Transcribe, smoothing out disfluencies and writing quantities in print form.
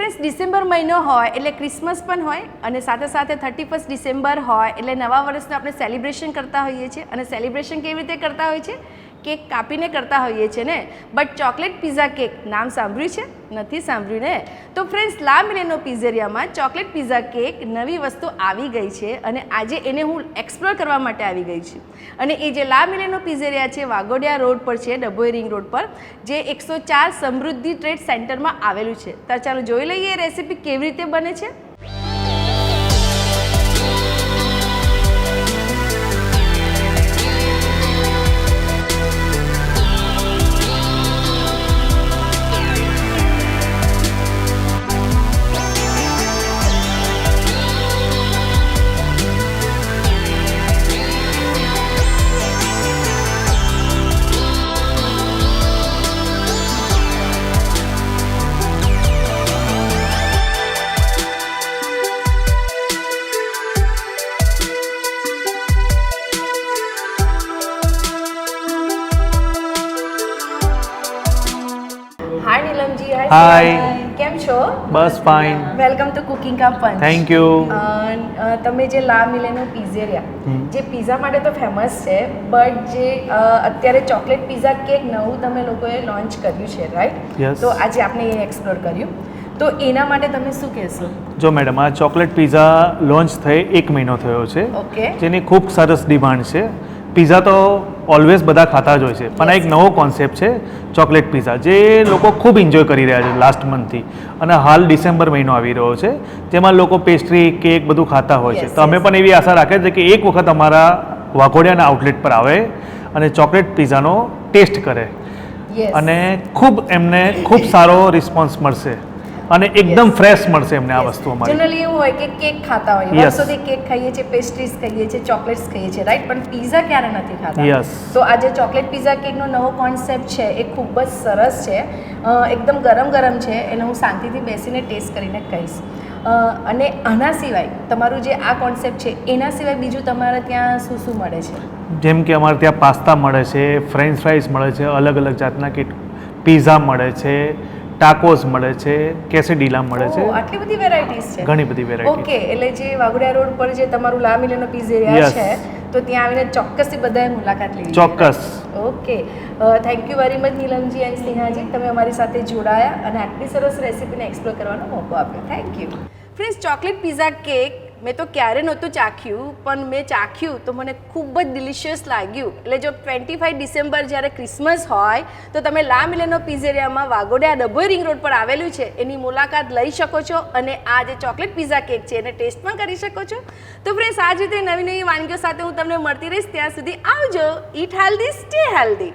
Friends December મહિનો હોય એટલે ક્રિસમસ પણ હોય અને સાથે સાથે 31 ડિસેમ્બર હોય એટલે નવા વર્ષનું આપણે સેલિબ્રેશન કરતા હોઈએ છીએ અને સેલિબ્રેશન કેવી રીતે કરતા હોય છે કેક કાપીને કરતા હોઈએ છીએ ને બટ ચોકલેટ પિઝા કેક નામ સાંભળ્યું છે નથી સાંભળ્યું ને તો ફ્રેન્ડ્સ લા મિલેનો પિઝેરિયામાં ચોકલેટ પિઝા કેક નવી વસ્તુ આવી ગઈ છે અને આજે એને હું એક્સપ્લોર કરવા માટે આવી ગઈ છું અને એ જે લા મિલેનો પિઝેરિયા છે વાઘોડિયા રોડ પર છે ડભોઈ રિંગ રોડ પર જે 104 સમૃદ્ધિ ટ્રેડ સેન્ટરમાં આવેલું છે તો ચાલો જોઈ લઈએ એ રેસીપી કેવી રીતે બને છે. હાય કેમ છો? બસ ફાઇન. વેલકમ ટુ કુકિંગ કામ પંચ. Thank you. તમે જે લા મિલેનો પિઝેરિયા જે પિઝા માટે તો ફેમસ છે બટ જે અત્યારે ચોકલેટ પિઝા કેક નવું તમે લોકોએ લોન્ચ કર્યું છે રાઈટ? યસ. તો આજે આપણે એ એક્સપ્લોર કર્યું તો એના માટે તમે શું કહેશો? જો મેડમ આ ચોકલેટ પિઝા લોન્ચ થઈ 1 મહિનો થયો છે. ઓકે. જેની ખૂબ સરસ ડિમાન્ડ છે. પિઝા તો ઓલવેઝ બધા ખાતા જ હોય છે પણ આ એક નવો કોન્સેપ્ટ છે ચોકલેટ પિઝા જે લોકો ખૂબ એન્જોય કરી રહ્યા છે લાસ્ટ મંથથી અને હાલ ડિસેમ્બર મહિનો આવી રહ્યો છે જેમાં લોકો પેસ્ટ્રી કેક બધું ખાતા હોય છે તો અમે પણ એવી આશા રાખીએ છીએ કે એક વખત અમારા વાઘોડિયાના આઉટલેટ પર આવે અને ચોકલેટ પિઝાનો ટેસ્ટ કરે અને એમને ખૂબ સારો રિસ્પોન્સ મળશે અને એકદમ ફ્રેશ મળશે એમને આ વસ્તુ અમારી. જનરલી એવું હોય કે કેક ખાતા હોય વર્ષોથી કેક ખાઈએ છીએ પેસ્ટ્રીઝ ખાઈએ છીએ ચોકલેટ્સ ખાઈએ છીએ રાઈટ પણ પિઝા ક્યારે નથી ખાતા. યસ. તો આજે ચોકલેટ પિઝા કેકનો નવો કોન્સેપ્ટ છે એ ખૂબ જ સરસ છે એકદમ ગરમ ગરમ છે એને હું શાંતિથી બેસીને ટેસ્ટ કરીને કહીશ અને આના સિવાય તમારું જે આ કોન્સેપ્ટ છે એના સિવાય બીજું તમારે ત્યાં શું શું મળે છે? જેમ કે અમારે ત્યાં પાસ્તા મળે છે ફ્રેન્ચ ફ્રાઈઝ મળે છે અલગ અલગ જાતના કે પિઝા મળે છે ટાકોસ મળે છે કેસેડીલા મળે છે. આટલી બધી વેરાયટીઝ છે. ઘણી બધી વેરાયટી. ઓકે એટલે જે વાઘોડિયા રોડ પર જે તમારું લા મિલેનો પિઝેરિયા છે તો ત્યાં આવીને ચોક્કસથી બધાએ મુલાકાત લેવી. ચોક્કસ. Okay thank you very much નીલમજી એન્ડ સ્નેહાજી તમે અમારી સાથે જોડાયા અને આટલી સરસ રેસીપીને એક્સપ્લોર કરવાનો મોકો આપ્યો. Thank you. Friends chocolate pizza cake મેં તો ક્યારે નહોતું ચાખ્યું પણ મેં ચાખ્યું તો મને ખૂબ જ ડિલિશિયસ લાગ્યું એટલે જો 25 ડિસેમ્બર જ્યારે ક્રિસમસ હોય તો તમે લા મિલેનો પિઝેરિયામાં વાઘોડિયા ડભોઈ રિંગ રોડ પર આવેલું છે એની મુલાકાત લઈ શકો છો અને આ જે ચોકલેટ પિઝા કેક છે એને ટેસ્ટ પણ કરી શકો છો. તો ફ્રેન્ડ્સ આ જ રીતે નવી નવી વાનગીઓ સાથે હું તમને મળતી રહીશ ત્યાં સુધી આવજો. ઈટ હેલ્ધી સ્ટે હેલ્ધી.